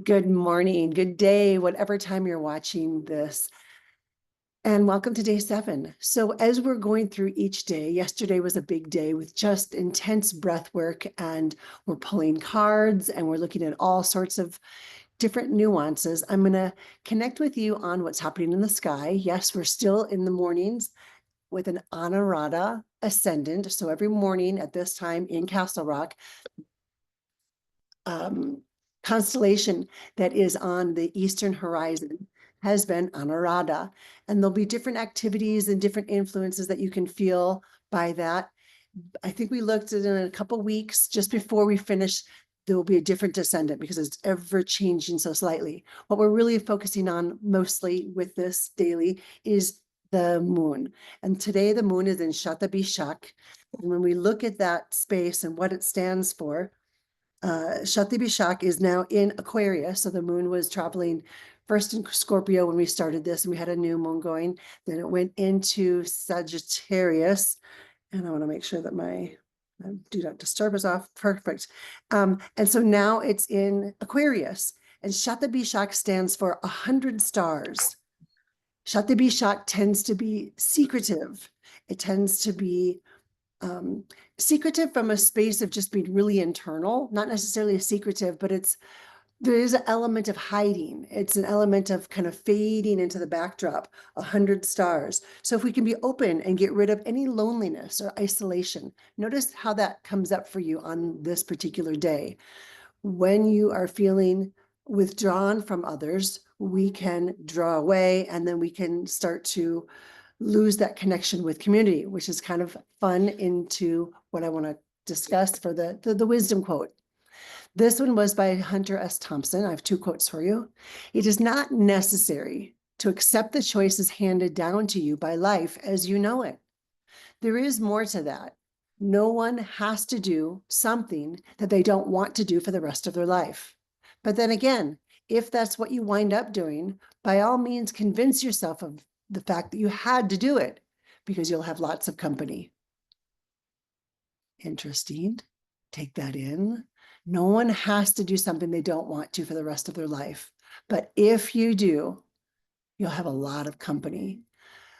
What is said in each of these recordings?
Good morning, good day, whatever time you're watching this. And welcome to day 7. So as we're going through each day, yesterday was a big day with just intense breath work, and we're pulling cards and we're looking at all sorts of different nuances. I'm going to connect with you on what's happening in the sky. Yes, we're still in the mornings with an Anurata ascendant. So every morning at this time in Castle Rock, um, constellation that is on the eastern horizon has been Anurata. And there'll be different activities and different influences that you can feel by that. I think we looked at it in a couple weeks just before we finish. There will be a different descendant because it's ever changing so slightly. What we're really focusing on mostly with this daily is the moon. And today the moon is in Shatabishak. And when we look at that space and what it stands for, Shakti Bishak is now in Aquarius. So the moon was traveling first in Scorpio when we started this, and we had a new moon going. Then it went into Sagittarius. And I want to make sure that my do not disturb is off. Perfect. And so now it's in Aquarius. And Shakti Bishak stands for 100 stars. Shakti Bishak tends to be secretive. It tends to be um, secretive from a space of just being really internal, not necessarily secretive, but there is an element of hiding. It's an element of kind of fading into the backdrop, 100 stars. So if we can be open and get rid of any loneliness or isolation, notice how that comes up for you on this particular day. When you are feeling withdrawn from others, we can draw away, and then we can start to lose that connection with community, which is kind of fun into what I want to discuss for the wisdom quote. This one was by Hunter S. Thompson. I have 2 quotes for you. It is not necessary to accept the choices handed down to you by life as you know it. There is more to that. No one has to do something that they don't want to do for the rest of their life. But then again, if that's what you wind up doing, by all means, convince yourself of the fact that you had to do it, because you'll have lots of company. Interesting. Take that in. No one has to do something they don't want to for the rest of their life. But if you do, you'll have a lot of company.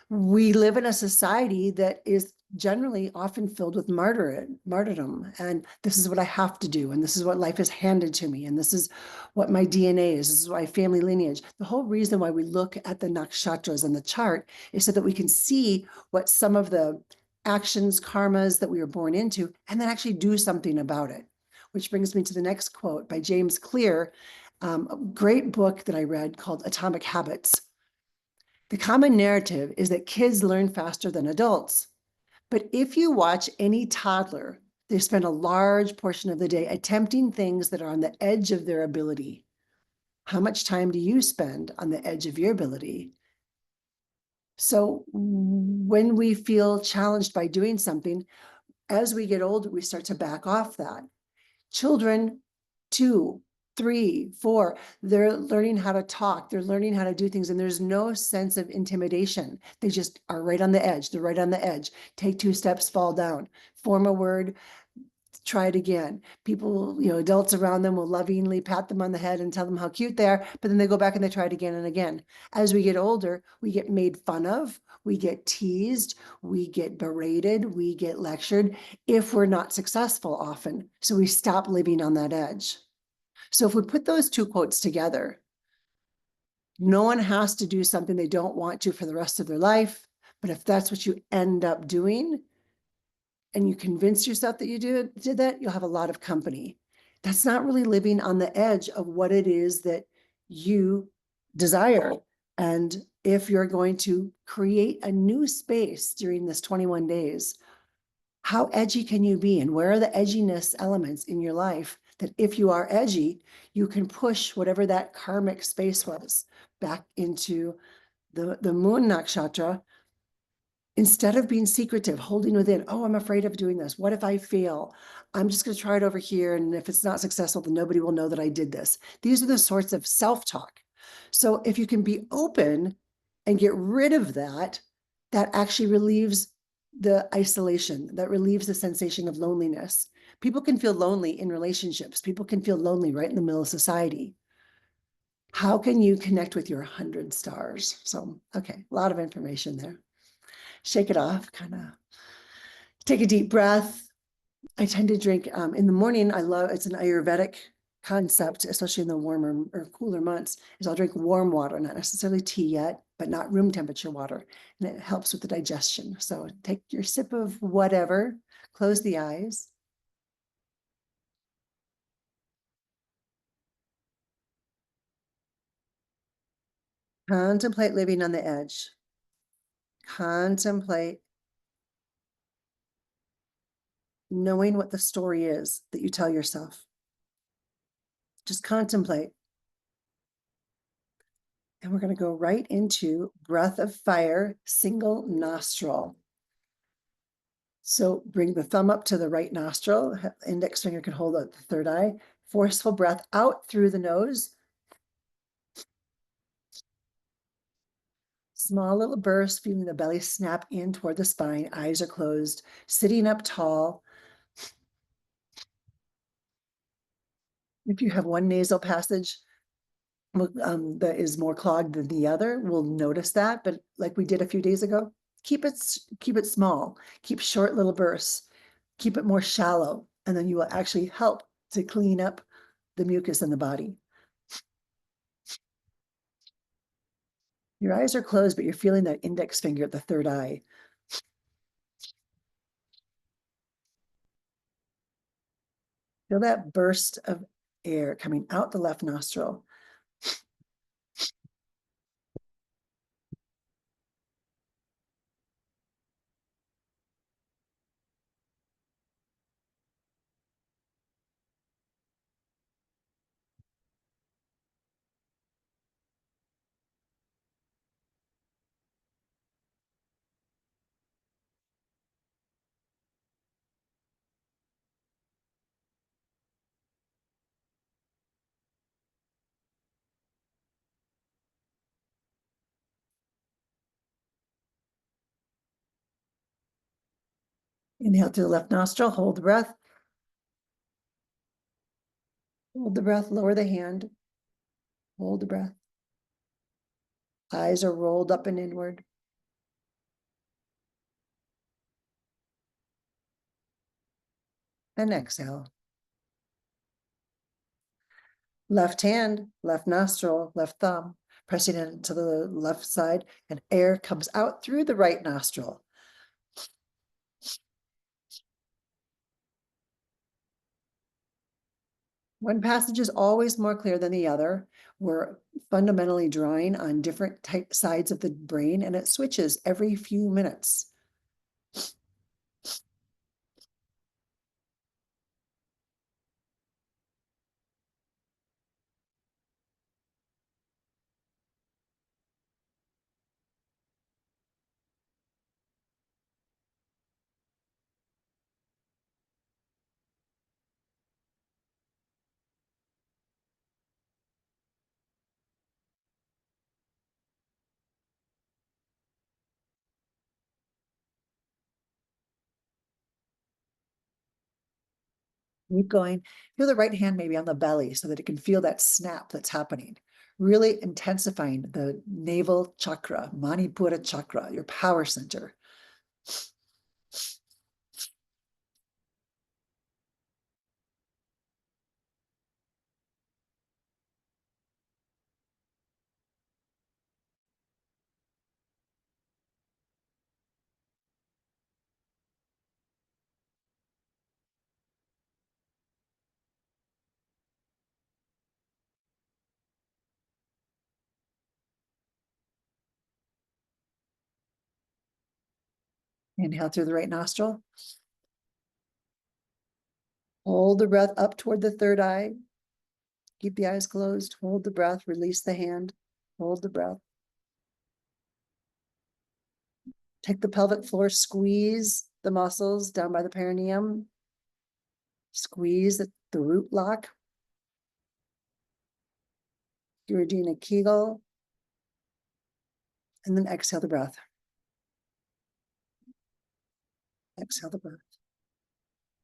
We live in a society that is generally often filled with martyrdom. And this is what I have to do. And this is what life has handed to me. And this is what my DNA is. This is my family lineage. The whole reason why we look at the nakshatras and the chart is so that we can see what some of the actions, karmas that we were born into, and then actually do something about it. Which brings me to the next quote by James Clear, a great book that I read called Atomic Habits. The common narrative is that kids learn faster than adults. But if you watch any toddler, they spend a large portion of the day attempting things that are on the edge of their ability. How much time do you spend on the edge of your ability? So when we feel challenged by doing something, as we get older, we start to back off that. Children, 2, 3, 4, they're learning how to talk, they're learning how to do things, and there's no sense of intimidation. They just are right on the edge. They're right on the edge. Take 2 steps, fall down. Form a word, try it again. People, adults around them will lovingly pat them on the head and tell them how cute they are, but then they go back and they try it again and again. As we get older, we get made fun of, we get teased, we get berated, we get lectured if we're not successful often. So we stop living on that edge. So if we put those 2 quotes together, no one has to do something they don't want to for the rest of their life. But if that's what you end up doing, and you convince yourself that you did that, you'll have a lot of company. That's not really living on the edge of what it is that you desire. And if you're going to create a new space during this 21 days, how edgy can you be? And where are the edginess elements in your life that if you are edgy, you can push whatever that karmic space was back into the moon nakshatra, instead of being secretive, holding within, oh, I'm afraid of doing this. What if I fail? I'm just going to try it over here. And if it's not successful, then nobody will know that I did this. These are the sorts of self-talk. So if you can be open and get rid of that, that actually relieves the isolation, that relieves the sensation of loneliness. People can feel lonely in relationships. People can feel lonely right in the middle of society. How can you connect with your 100 stars? So, okay, a lot of information there. Shake it off, kind of take a deep breath. I tend to drink in the morning. It's an Ayurvedic concept, especially in the warmer or cooler months, is I'll drink warm water, not necessarily tea yet, but not room temperature water. And it helps with the digestion. So take your sip of whatever, close the eyes. Contemplate living on the edge. Contemplate knowing what the story is that you tell yourself. Just contemplate. And we're going to go right into breath of fire, single nostril. So bring the thumb up to the right nostril, index finger can hold out the third eye, forceful breath out through the nose. Small little burst, feeling the belly snap in toward the spine, eyes are closed, sitting up tall. If you have one nasal passage that is more clogged than the other, we'll notice that. But like we did a few days ago, keep it small, keep short little bursts, keep it more shallow, and then you will actually help to clean up the mucus in the body. Your eyes are closed, but you're feeling that index finger at the third eye. Feel that burst of air coming out the left nostril. Inhale through the left nostril, hold the breath. Hold the breath, lower the hand. Hold the breath. Eyes are rolled up and inward. And exhale. Left hand, left nostril, left thumb, pressing into the left side, and air comes out through the right nostril. One passage is always more clear than the other. We're fundamentally drawing on different sides of the brain, and it switches every few minutes. Keep going. Feel the right hand maybe on the belly so that it can feel that snap that's happening. Really intensifying the navel chakra, Manipura chakra, your power center. Inhale through the right nostril. Hold the breath up toward the third eye. Keep the eyes closed. Hold the breath. Release the hand. Hold the breath. Take the pelvic floor. Squeeze the muscles down by the perineum. Squeeze the root lock. You're doing a Kegel. And then exhale the breath. Exhale the breath.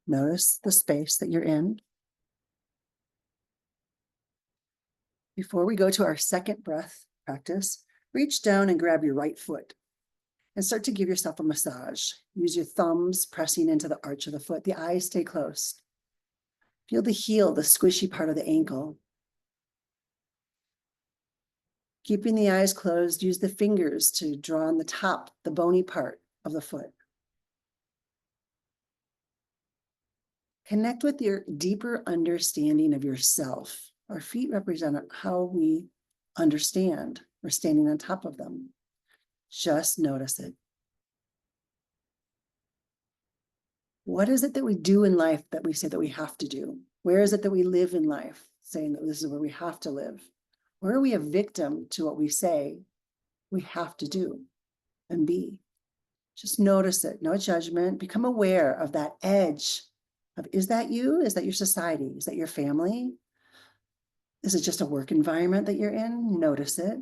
Notice the space that you're in. Before we go to our second breath practice, reach down and grab your right foot and start to give yourself a massage. Use your thumbs pressing into the arch of the foot. The eyes stay closed. Feel the heel, the squishy part of the ankle. Keeping the eyes closed, use the fingers to draw on the top, the bony part of the foot. Connect with your deeper understanding of yourself. Our feet represent how we understand. We're standing on top of them. Just notice it. What is it that we do in life that we say that we have to do? Where is it that we live in life, saying that this is where we have to live? Where are we a victim to what we say we have to do and be? Just notice it, no judgment. Become aware of that edge of, is that you? Is that your society? Is that your family? Is it just a work environment that you're in? Notice it.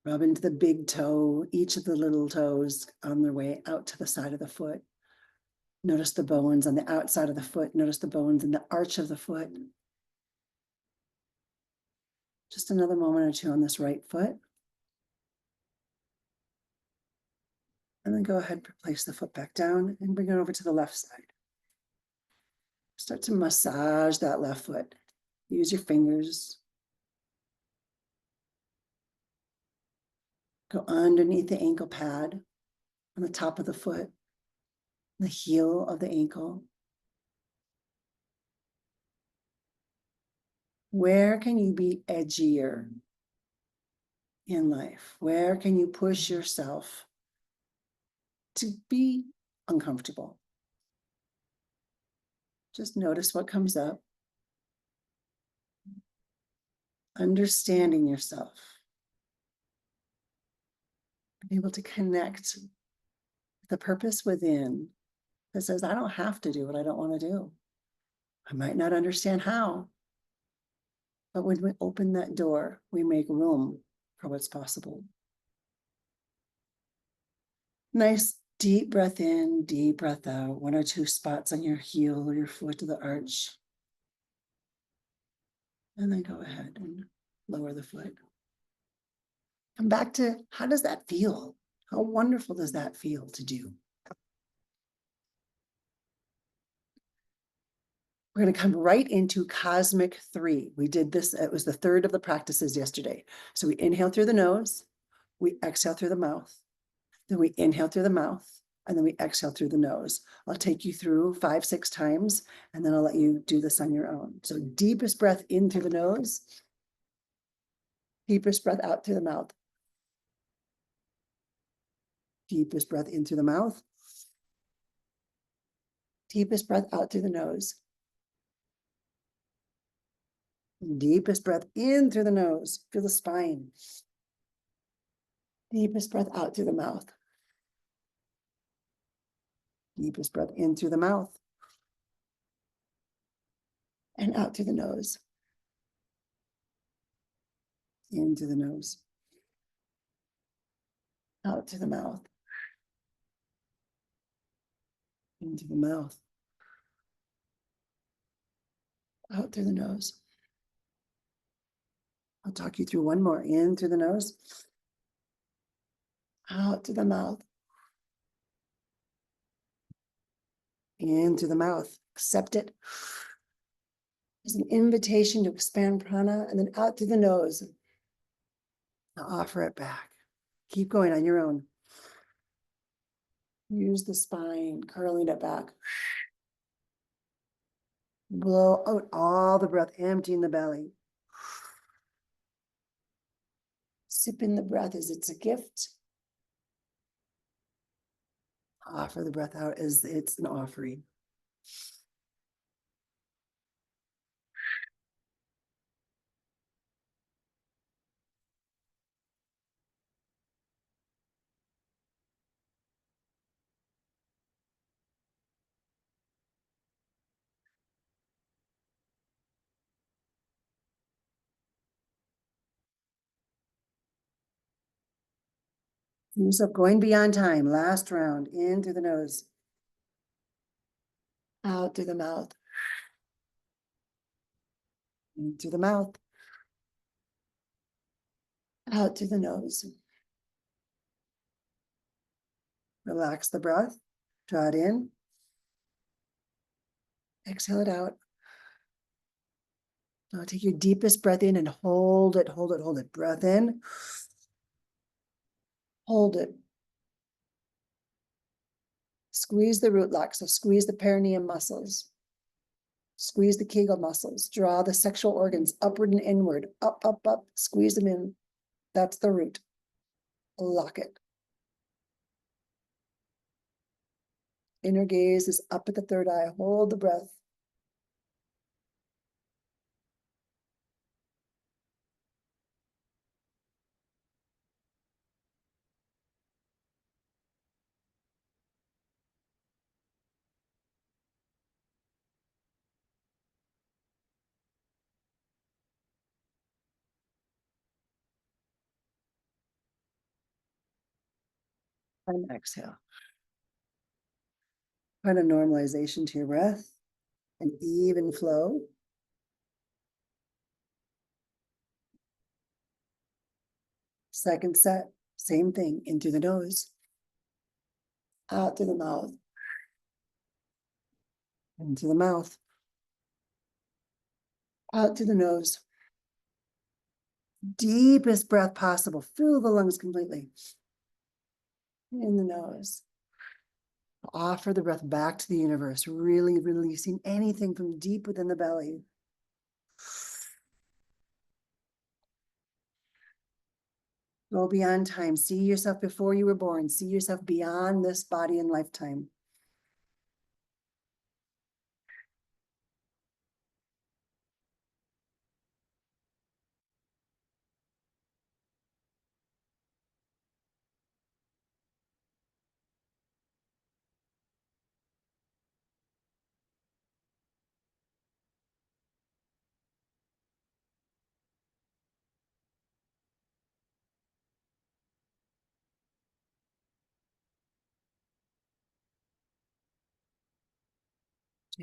Rub into the big toe, each of the little toes on their way out to the side of the foot. Notice the bones on the outside of the foot. Notice the bones in the arch of the foot. Just another moment or two on this right foot. And then go ahead and place the foot back down and bring it over to the left side. Start to massage that left foot. Use your fingers. Go underneath the ankle pad on the top of the foot, the heel of the ankle. Where can you be edgier in life? Where can you push yourself to be uncomfortable? Just notice what comes up. Understanding yourself. Be able to connect with the purpose within that says, I don't have to do what I don't want to do. I might not understand how, but when we open that door, we make room for what's possible. Nice deep breath in, deep breath out. 1 or 2 spots on your heel or your foot to the arch. And then go ahead and lower the foot. Come back to, how does that feel? How wonderful does that feel to do? We're going to come right into cosmic 3. We did this, it was the third of the practices yesterday. So we inhale through the nose, we exhale through the mouth, then we inhale through the mouth, and then we exhale through the nose. I'll take you through 5, 6 times, and then I'll let you do this on your own. So deepest breath in through the nose, deepest breath out through the mouth. Deepest breath in through the mouth. Deepest breath out through the nose. Deepest breath in through the nose. Feel the spine. Deepest breath out through the mouth. Deepest breath in through the mouth. And out through the nose. In through the nose. Out through the mouth. Into the mouth. Out through the nose. I'll talk you through one more. In through the nose. Out through the mouth. In through the mouth. Accept it. There's an invitation to expand prana, and then out through the nose. Now offer it back. Keep going on your own. Use the spine, curling it back. Blow out all the breath, emptying the belly. Sip in the breath as it's a gift. Offer the breath out as it's an offering. Use up going beyond time. Last round. In through the nose. Out through the mouth. In through the mouth. Out through the nose. Relax the breath. Draw it in. Exhale it out. Now take your deepest breath in and hold it, hold it, hold it. Breath in. Hold it. Squeeze the root lock, so squeeze the perineum muscles. Squeeze the Kegel muscles. Draw the sexual organs upward and inward. Up, up, up. Squeeze them in. That's the root. Lock it. Inner gaze is up at the third eye. Hold the breath. And exhale. Find a normalization to your breath, an even flow. Second set, same thing, in through the nose, out through the mouth, into the mouth, out through the nose. Deepest breath possible. Fill the lungs completely. In the nose. Offer the breath back to the universe, really releasing anything from deep within the belly. Go beyond time. See yourself before you were born. See yourself beyond this body and lifetime.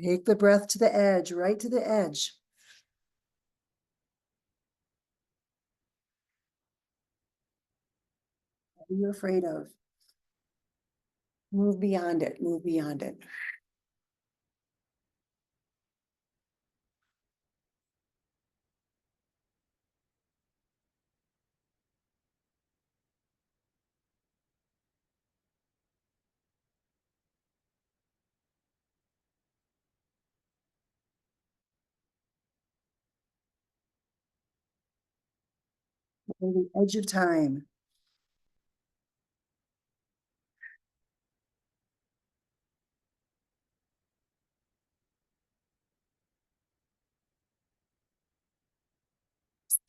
Take the breath to the edge, right to the edge. What are you afraid of? Move beyond it, move beyond it. On the edge of time.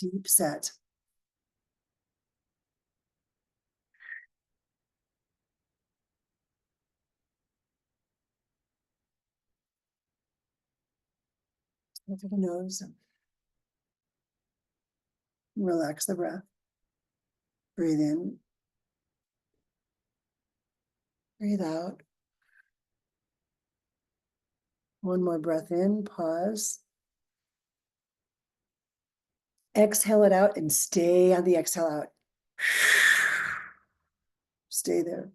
Deep set. Look at the nose. Relax the breath. Breathe in. Breathe out. One more breath in, pause. Exhale it out and stay on the exhale out. Stay there.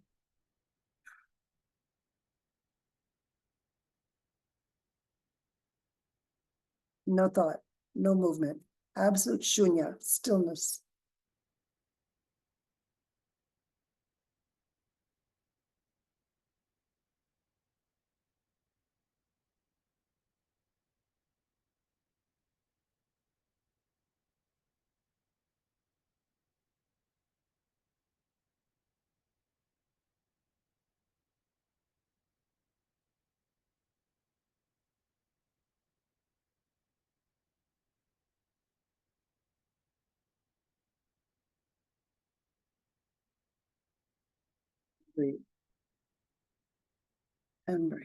No thought, no movement. Absolute shunya, stillness. Breathe and breathe.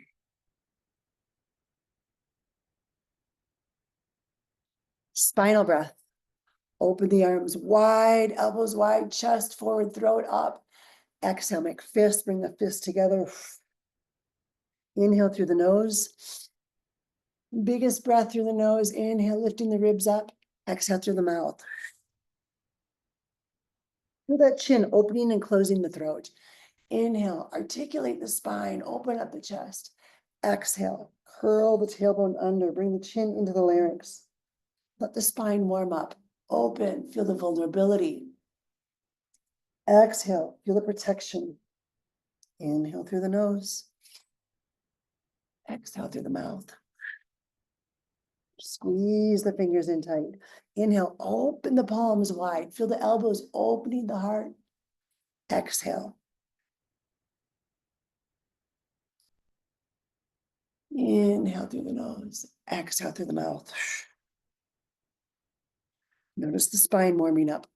Spinal breath. Open the arms wide, elbows wide, chest forward, throat up. Exhale, make fists, bring the fists together. Inhale through the nose. Biggest breath through the nose. Inhale, lifting the ribs up. Exhale through the mouth. Feel that chin opening and closing the throat. Inhale, articulate the spine, open up the chest. Exhale, curl the tailbone under, bring the chin into the larynx. Let the spine warm up, open, feel the vulnerability. Exhale, feel the protection. Inhale through the nose. Exhale through the mouth. Squeeze the fingers in tight. Inhale, open the palms wide. Feel the elbows opening the heart. Exhale. Inhale through the nose. Exhale through the mouth. Notice the spine warming up.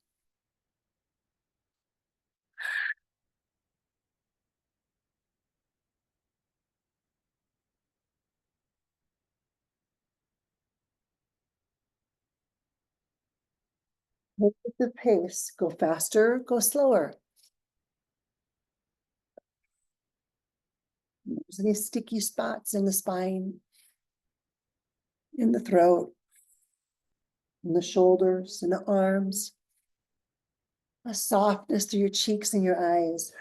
Take the pace. Go faster, go slower. There's any sticky spots in the spine, in the throat, in the shoulders, in the arms. A softness through your cheeks and your eyes.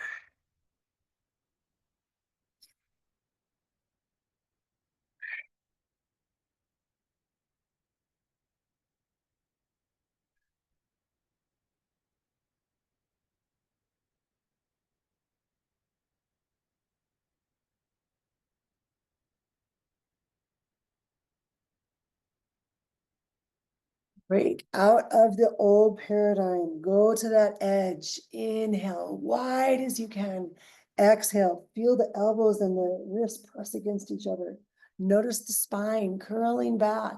Break out of the old paradigm. Go to that edge. Inhale, wide as you can. Exhale, feel the elbows and the wrists press against each other. Notice the spine curling back.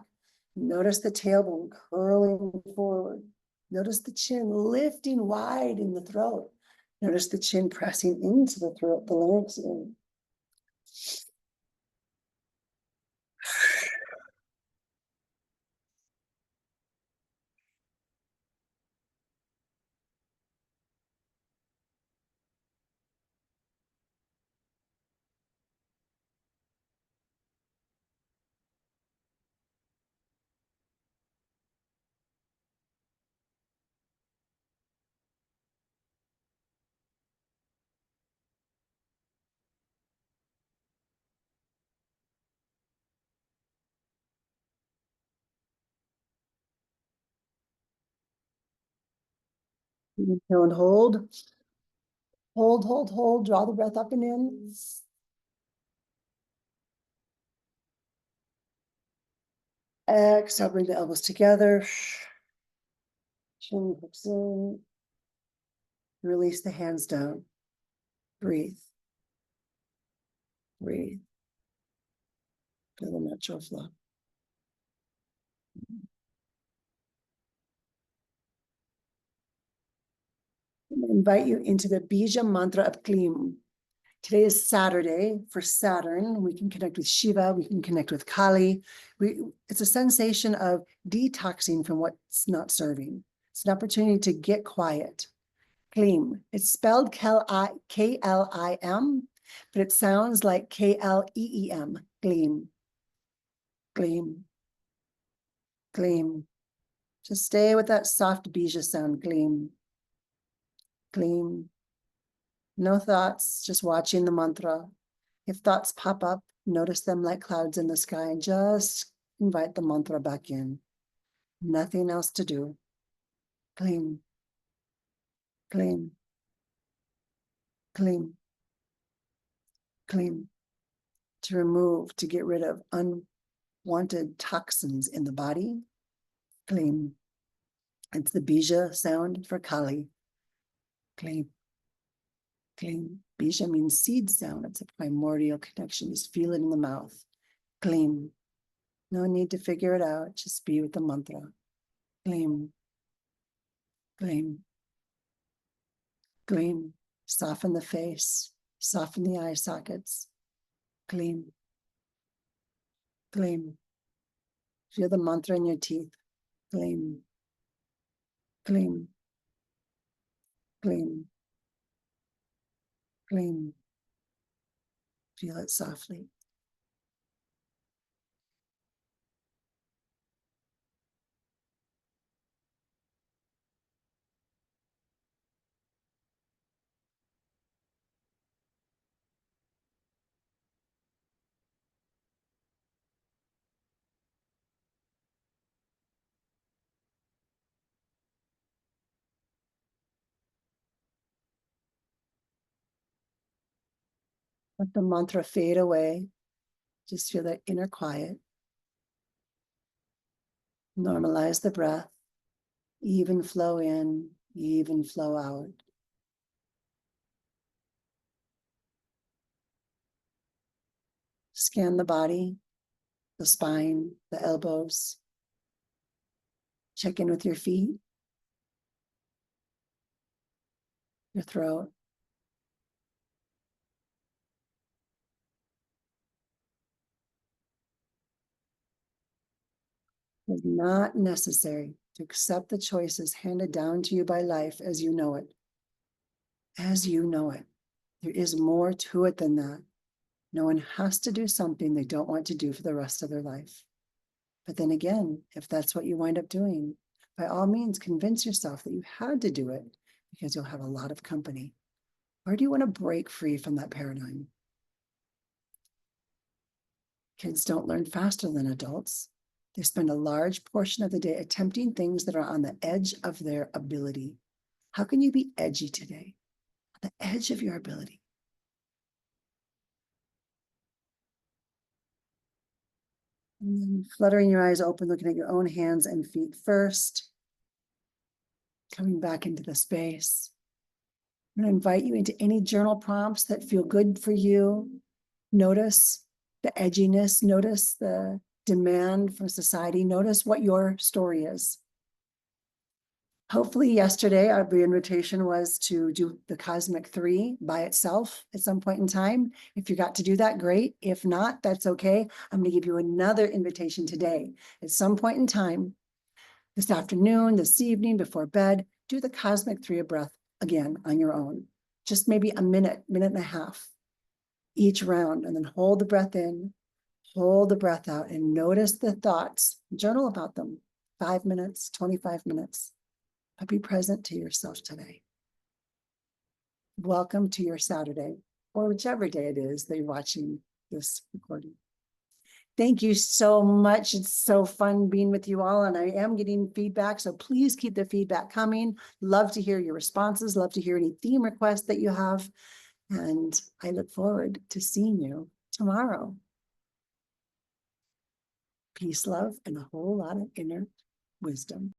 Notice the tailbone curling forward. Notice the chin lifting wide in the throat. Notice the chin pressing into the throat, the larynx in. Inhale and hold. Hold, hold, hold. Draw the breath up and in. Exhale, bring the elbows together. Chin hooks in. Release the hands down. Breathe. Breathe. Feel the natural flow. I invite you into the bija mantra of Klim. Today is Saturday for Saturn. We can connect with Shiva. We can connect with Kali. It's a sensation of detoxing from what's not serving. It's an opportunity to get quiet. Klim. It's spelled K-L-I-M, but it sounds like K-L-E-E-M. Klim. Klim. Klim. Just stay with that soft bija sound. Klim. Klim. No thoughts, just watching the mantra. If thoughts pop up, notice them like clouds in the sky and just invite the mantra back in. Nothing else to do. Klim. Klim. Klim. Klim. To remove, to get rid of unwanted toxins in the body. Klim. It's the bija sound for Kali. Klim. Klim. Bija means seed sound. It's a primordial connection. Just feel it in the mouth. Klim. No need to figure it out. Just be with the mantra. Klim. Klim. Klim. Soften the face. Soften the eye sockets. Klim. Klim. Feel the mantra in your teeth. Klim. Klim. Klim. Klim. Feel it softly. Let the mantra fade away. Just feel that inner quiet. Normalize the breath. Even flow in, even flow out. Scan the body, the spine, the elbows. Check in with your feet, your throat. It's not necessary to accept the choices handed down to you by life as you know it. As you know it. There is more to it than that. No one has to do something they don't want to do for the rest of their life. But then again, if that's what you wind up doing, by all means, convince yourself that you had to do it because you'll have a lot of company. Or do you want to break free from that paradigm? Kids don't learn faster than adults. They spend a large portion of the day attempting things that are on the edge of their ability. How can you be edgy today? On the edge of your ability. And then fluttering your eyes open, looking at your own hands and feet first. Coming back into the space. I'm going to invite you into any journal prompts that feel good for you. Notice the edginess, notice the demand from society, notice what your story is. Hopefully yesterday, our invitation was to do the Cosmic 3 by itself at some point in time. If you got to do that, great. If not, that's okay. I'm going to give you another invitation today. At some point in time, this afternoon, this evening, before bed, do the Cosmic 3 of breath again on your own. Just maybe a minute, minute and a half each round, and then hold the breath in, hold the breath out, and notice the thoughts. Journal about them. 5 minutes, 25 minutes. But be present to yourself today. Welcome to your Saturday, or whichever day it is that you're watching this recording. Thank you so much. It's so fun being with you all, and I am getting feedback, so please keep the feedback coming. Love to hear your responses, love to hear any theme requests that you have, and I look forward to seeing you tomorrow. Peace, love, and a whole lot of inner wisdom.